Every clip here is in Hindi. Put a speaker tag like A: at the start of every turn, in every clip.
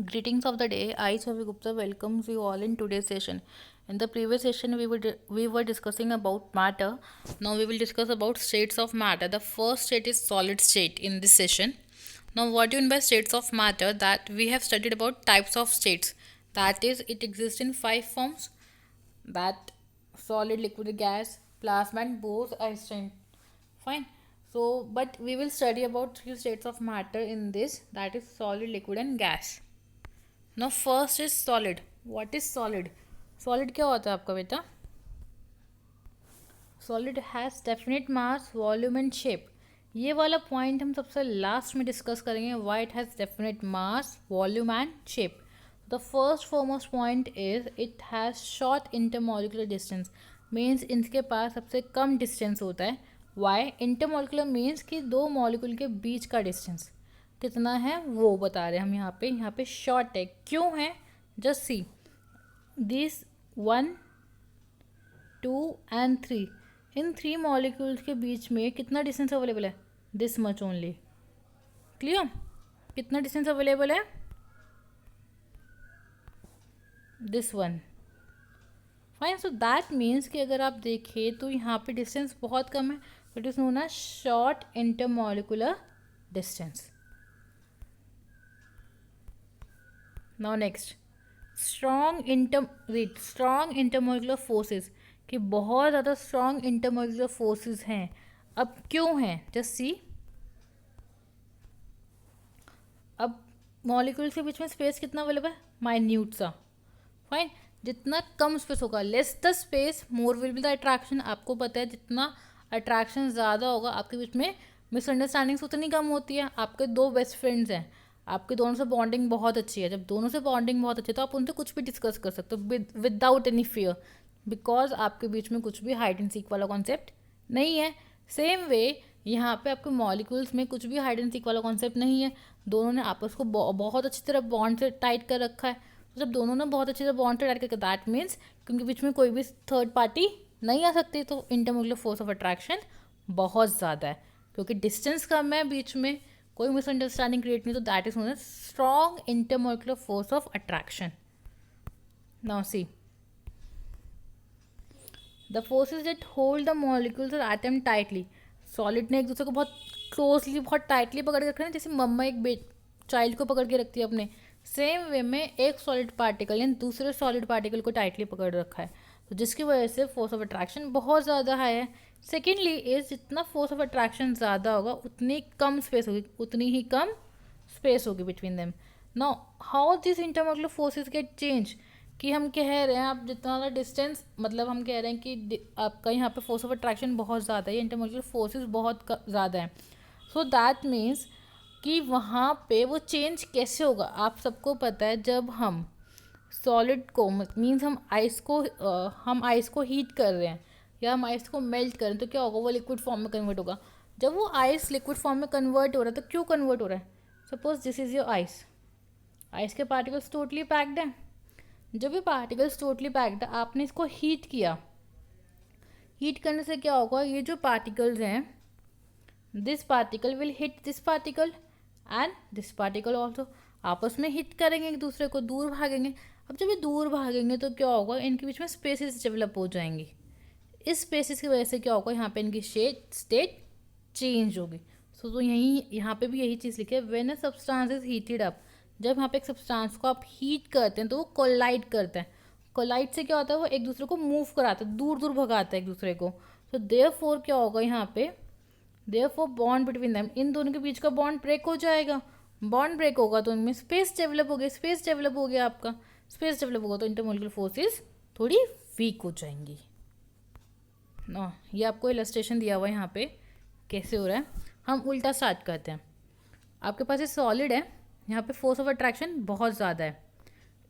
A: Greetings of the day. I, Chavi Gupta, welcomes you all in today's session. In the previous session, we were discussing about matter. Now we will discuss about states of matter. The first state is solid state in this session. Now, what do you mean by states of matter? That we have studied about types of states. That is, it exists in five forms. That solid, liquid, gas, plasma, and Bose-Einstein. Fine. So, but we will study about three states of matter in this. That is solid, liquid, and gas. Now first is solid. What is solid? Solid क्या होता है आपका बेटा? Solid has definite mass, volume and shape. ये वाला पॉइंट हम सबसे लास्ट में डिस्कस करेंगे. Why it has definite mass, volume and shape. The first foremost point is it has short intermolecular distance. Means इनके पास सबसे कम डिस्टेंस होता है. Why? Intermolecular means कि दो मॉलिक्यूल के बीच का डिस्टेंस कितना है वो बता रहे हैं हम यहाँ पे शॉर्ट है. क्यों है? Just see this 1, 2 and 3. In 3 molecules के बीच में कितना डिस्टेंस अवेलेबल है? This much only. क्लियर? कितना डिस्टेंस अवेलेबल है? This one. Fine. So that means कि अगर आप देखें तो यहाँ पे डिस्टेंस बहुत कम है. It is known as short intermolecular distance. Now next, strong intermolecular forces. कि बहुत ज़्यादा स्ट्रॉन्ग इंटरमोलिकुलर फोर्सेस हैं. अब क्यों हैं? Just see. अब मॉलिक्यूल्स के बीच में स्पेस कितना अवेलेबल है? माइन्यूट सा. फाइन. जितना कम स्पेस होगा, less the space more will be the attraction. आपको पता है जितना अट्रैक्शन ज़्यादा होगा आपके बीच में मिसअंडरस्टैंडिंग्स उतनी कम होती है. आपके दो बेस्ट फ्रेंड्स हैं, आपके दोनों से बॉन्डिंग बहुत अच्छी है. जब दोनों से बॉन्डिंग बहुत अच्छी है तो आप उनसे कुछ भी डिस्कस कर सकते हो विदाउट एनी फियर, बिकॉज आपके बीच में कुछ भी हाइड एंड सीक वाला कॉन्सेप्ट नहीं है. सेम वे यहाँ पे आपके मॉलिक्यूल्स में कुछ भी हाइड एंड सीक वाला कॉन्सेप्ट नहीं है. दोनों ने आपस को बहुत अच्छी तरह बॉन्ड से टाइट कर रखा है. तो जब दोनों ने बहुत अच्छी तरह बॉन्ड से टाइट करके, दैट मीन्स क्योंकि बीच में कोई भी थर्ड पार्टी नहीं आ सकती. तो इंटरमोलिकुलर फोर्स ऑफ अट्रैक्शन बहुत ज़्यादा है. क्योंकि डिस्टेंस कम है, बीच में कोई मिसअंडरस्टैंडिंग क्रिएट नहीं, तो that is known as strong intermolecular force of attraction. Now see the forces that hold the molecules और एटम टाइटली. सॉलिड ने एक दूसरे को बहुत क्लोजली, बहुत टाइटली पकड़ के रखा है, जैसे मम्मा एक चाइल्ड को पकड़ के रखती है अपने. सेम वे में एक सॉलिड पार्टिकल ने दूसरे सॉलिड पार्टिकल को टाइटली पकड़ रखा है, तो जिसकी वजह से फोर्स ऑफ अट्रैक्शन बहुत ज़्यादा हाई है. सेकेंडली इज जितना फोर्स ऑफ अट्रैक्शन ज़्यादा होगा उतनी कम स्पेस होगी, उतनी ही कम स्पेस होगी between them. Now how this intermolecular forces get change. कि हम कह रहे हैं आप जितना ज़्यादा डिस्टेंस, मतलब हम कह रहे हैं कि आपका यहाँ पे फोर्स ऑफ अट्रैक्शन बहुत ज़्यादा है, इंटरमोलिकुलर फोर्सेस बहुत ज़्यादा हैं. सो दैट मीन्स कि वहाँ पे वो चेंज कैसे होगा. आप सबको पता है जब हम सॉलिड को मीन्स हम आइस को हीट कर रहे हैं या हम आइस को मेल्ट कर रहे हैं, तो क्या होगा? वो लिक्विड फॉर्म में कन्वर्ट होगा. जब वो आइस लिक्विड फॉर्म में कन्वर्ट हो रहा है तो क्यों कन्वर्ट हो रहा है? Suppose this is your eyes. Ice के पार्टिकल्स टोटली पैक्ड हैं. जब ये पार्टिकल्स टोटली पैक्ड है, आपने इसको हीट किया. हीट करने से क्या होगा? ये जो पार्टिकल्स हैं, this particle will hit this particle and this particle also. आपस में हिट करेंगे एक दूसरे को, दूर भागेंगे. अब जब ये दूर भागेंगे तो क्या होगा? इनके बीच में स्पेसेस डेवलप हो जाएंगी. इस स्पेसेस की वजह से क्या होगा? यहाँ पे इनकी स्टेट चेंज होगी. तो यहाँ पे भी यही चीज़ लिखी है, when a substance is heated up. जब यहाँ पे एक सब्सटेंस को आप हीट करते हैं तो वो कोलाइड करते हैं. कोलाइड से क्या होता है? वो एक दूसरे को मूव कराता है, दूर दूर भगाता है एक दूसरे को. तो देयरफॉर क्या होगा यहाँ पे? देयरफॉर बॉन्ड बिटवीन देम, इन दोनों के बीच का बॉन्ड ब्रेक हो जाएगा. बॉन्ड ब्रेक होगा तो उनमें स्पेस डेवलप हो गया. स्पेस डेवलप हो गया आपका. स्पेस डेवलप होगा तो इंटरमोलिकुलर फोर्सेस थोड़ी वीक हो जाएंगी. ना ये आपको इलस्ट्रेशन दिया हुआ है यहाँ पे कैसे हो रहा है. हम उल्टा स्टार्ट करते हैं. आपके पास ये सॉलिड है, यहाँ पे फोर्स ऑफ अट्रैक्शन बहुत ज़्यादा है.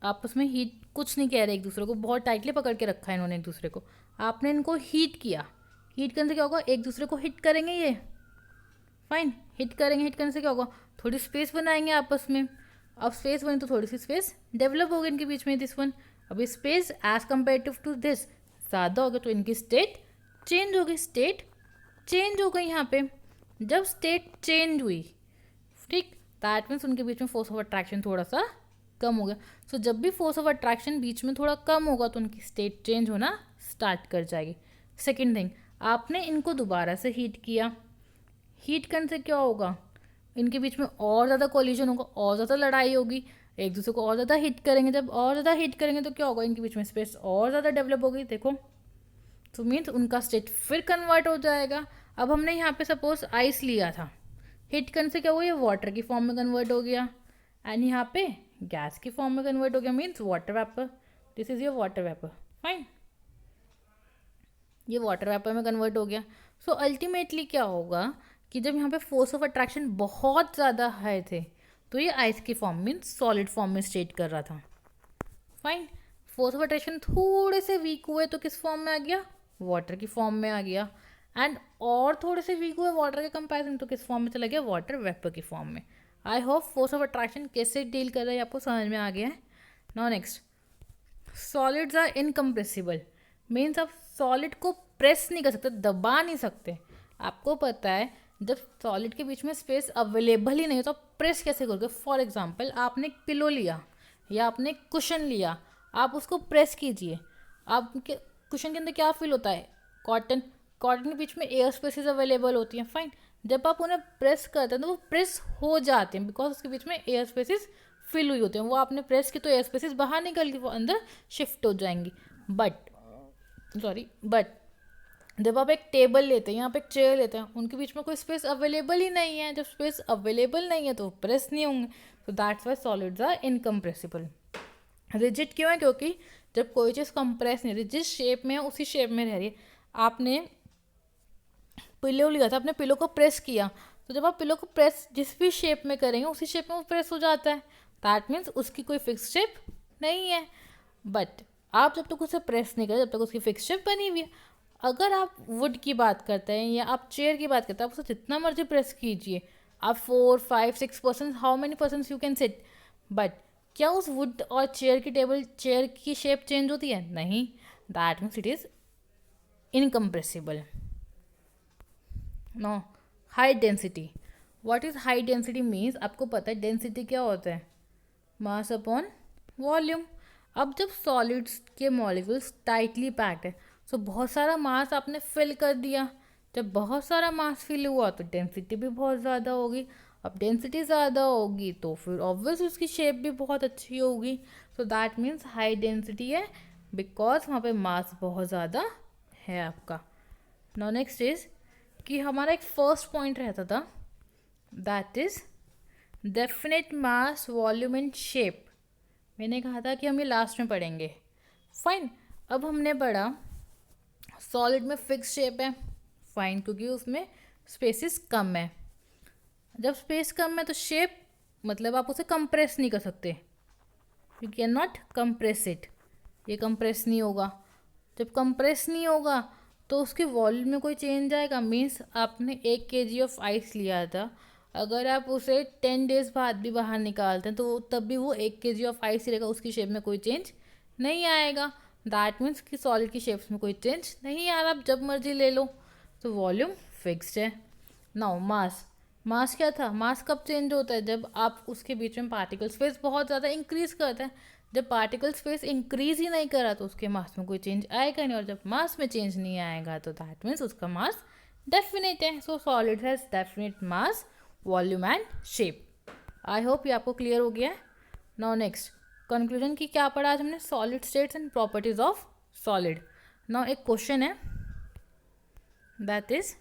A: आप उसमें हीट कुछ नहीं कह रहे, एक दूसरे को बहुत टाइटली पकड़ के रखा है इन्होंने एक दूसरे को. आपने इनको हीट किया. हीट करने से क्या होगा? एक दूसरे को हिट करेंगे ये. फाइन. हिट करेंगे. हिट करने से क्या होगा? थोड़ी स्पेस बनाएंगे आपस में. अब स्पेस बनी तो थोड़ी सी स्पेस डेवलप होगी इनके बीच में. This one. अभी space as comparative to this ज़्यादा होगा तो इनकी स्टेट चेंज होगी. स्टेट चेंज हो गई यहाँ पे. जब स्टेट चेंज हुई, ठीक, दैट मीन्स उनके बीच में फोर्स ऑफ अट्रैक्शन थोड़ा सा कम हो गया। सो जब भी फोर्स ऑफ अट्रैक्शन बीच में थोड़ा कम होगा तो उनकी स्टेट चेंज होना स्टार्ट कर जाएगी। सेकेंड थिंग, आपने इनको दोबारा से हीट किया, हीट करने से क्या होगा, इनके बीच में और ज़्यादा कोलिजन होगा, और ज़्यादा लड़ाई होगी, एक दूसरे को और ज़्यादा हिट करेंगे। जब और ज़्यादा हिट करेंगे तो क्या होगा, इनके बीच में स्पेस और ज़्यादा डेवलप होगी। देखो, तो मीन्स उनका स्टेट फिर कन्वर्ट हो जाएगा। अब हमने यहाँ पे सपोज आइस लिया था, हिट करने से क्या हुआ, ये वाटर की फॉर्म में कन्वर्ट हो गया, एंड यहाँ पे गैस की फॉर्म में कन्वर्ट हो गया, means water vapour. This is your water vapour, fine, ये वाटर वेपर में कन्वर्ट हो गया। सो अल्टीमेटली क्या होगा कि जब यहाँ पे फोर्स ऑफ अट्रैक्शन बहुत ज़्यादा हाई थे तो ये आइस की फॉर्म मीन्स सॉलिड फॉर्म में स्टेट कर रहा था, फाइन। फोर्स ऑफ अट्रैक्शन थोड़े से वीक हुए तो किस फॉर्म में आ गया, वाटर की फॉर्म में आ गया, एंड और थोड़े से वीक हुए वाटर के कंपैरिजन तो किस फॉर्म में चला गया, वाटर वेपर की फॉर्म में। I hope force of attraction कैसे डील कर रहे हैं आपको समझ में आ गया है। Now next, solids are incompressible, means आप सॉलिड को प्रेस नहीं कर सकते, दबा नहीं सकते। आपको पता है जब सॉलिड के बीच में स्पेस अवेलेबल ही नहीं है तो आप प्रेस कैसे करोगे। फॉर एग्जांपल, आपने एक पिलो लिया या आपने कुशन लिया, आप उसको प्रेस कीजिए, आपके कुशन के अंदर क्या फील होता है, कॉटन, कॉटन के बीच में एयर स्पेसेस अवेलेबल होती हैं, फाइन। जब आप उन्हें प्रेस करते हैं तो वो प्रेस हो जाते हैं बिकॉज उसके बीच में एयर स्पेसेस फिल हुई होती हैं। वो आपने प्रेस की तो एयर स्पेसेस बाहर निकल के वो अंदर शिफ्ट हो जाएंगी। बट जब आप एक टेबल लेते हैं या आप एक चेयर लेते हैं, उनके बीच में कोई स्पेस अवेलेबल ही नहीं है। जब स्पेस अवेलेबल नहीं है तो प्रेस नहीं होंगे, तो that's why solids are incompressible. Rigid क्यों है, क्योंकि जब कोई चीज़ कंप्रेस नहीं, जिस शेप में है उसी शेप में रह रही है। आपने पिलो लिया था, आपने पिलो को प्रेस किया, तो जब आप पिलो को प्रेस जिस भी शेप में करेंगे उसी शेप में वो प्रेस हो जाता है। दैट मीन्स उसकी कोई फिक्स शेप नहीं है। बट आप जब तक उसे प्रेस नहीं करें जब तक उसकी फिक्स शेप बनी हुई है। अगर आप वुड की बात करते हैं या आप चेयर की बात करते हैं, आप उसे जितना मर्जी प्रेस कीजिए, आप 4, 5, 6%, how many percent you can sit, but क्या उस वुड और चेयर की टेबल चेयर की शेप चेंज होती है, नहीं। That means it is incompressible. No, high density, what is high density means, आपको पता है डेंसिटी क्या होता है, मास अपॉन वॉल्यूम। अब जब सॉलिड्स के मॉलिक्यूल्स टाइटली पैक्ड है, सो बहुत सारा मास आपने फिल कर दिया। जब बहुत सारा मास फिल हुआ तो डेंसिटी भी बहुत ज़्यादा होगी। अब डेंसिटी ज़्यादा होगी तो फिर ऑब्वियस उसकी शेप भी बहुत अच्छी होगी। So that means high density है बिकॉज वहाँ पे मास बहुत ज़्यादा है आपका। नाउ नेक्स्ट इज कि हमारा एक फर्स्ट पॉइंट रहता था, that is definite mass volume and shape. मैंने कहा था कि हम ये लास्ट में पढ़ेंगे, फाइन। अब हमने पढ़ा सॉलिड में फिक्स शेप है, फाइन, क्योंकि उसमें स्पेसिस कम है। जब स्पेस कम है तो शेप मतलब आप उसे कंप्रेस नहीं कर सकते, you can not compress it, ये कंप्रेस नहीं होगा। जब कंप्रेस नहीं होगा तो उसके वॉल्यूम में कोई चेंज आएगा। मीन्स आपने 1 kg ऑफ आइस लिया था, अगर आप उसे 10 डेज बाद भी बाहर निकालते हैं तो तब भी वो 1 kg ऑफ आइस ही रहेगा, उसकी शेप में कोई चेंज नहीं आएगा। दैट मीन्स कि सॉलिड की शेप्स में कोई चेंज नहीं आ रहा, आप जब मर्जी ले लो। तो वॉल्यूम फिक्स्ड है। नाउ मास, मास क्या था, मास कब चेंज होता है, जब आप उसके बीच में पार्टिकल स्पेस बहुत ज़्यादा इंक्रीज करते हैं। जब पार्टिकल स्पेस इंक्रीज ही नहीं करा तो उसके मास में कोई चेंज आएगा नहीं, और जब मास में चेंज नहीं आएगा तो दैट मीन्स उसका मास डेफिनेट है। सो solid has definite mass, volume and shape. I hope ये आपको क्लियर हो गया है। नाउ नेक्स्ट कंक्लूजन की क्या पढ़ा आज हमने, solid states and properties of solid. Now एक क्वेश्चन है, that is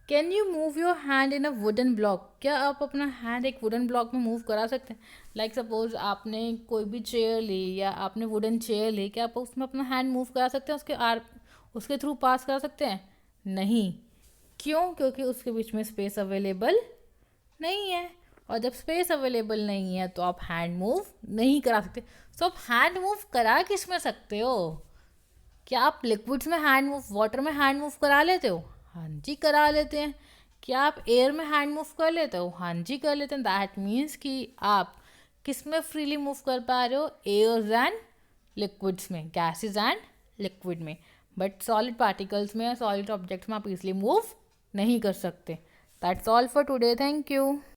A: can you move your hand in a wooden block. क्या आप अपना हैंड एक वुडन ब्लॉक में मूव करा सकते हैं। लाइक सपोज आपने कोई भी चेयर ली या आपने वुडन चेयर ली, क्या आप उसमें अपना हैंड मूव करा सकते हैं, उसके थ्रू पास करा सकते हैं, नहीं। क्यों, क्योंकि उसके बीच में स्पेस अवेलेबल नहीं है, और जब स्पेस अवेलेबल नहीं है तो आप हैंड मूव नहीं करा सकते। सो आप हैंड मूव करा किस में सकते हो, क्या आप लिक्विड्स में हैंड मूव, वाटर में हैंड मूव करा लेते हो, हाँ जी करा लेते हैं। क्या आप एयर में हैंड मूव कर लेते हो, हाँ जी कर लेते हैं। दैट मीन्स कि आप किस में फ्रीली मूव कर पा रहे हो, एयर्स एंड लिक्विड्स में, गैसेस एंड लिक्विड में। बट सॉलिड पार्टिकल्स में, सॉलिड ऑब्जेक्ट्स में आप इजली मूव नहीं कर सकते। That's all for today, thank you.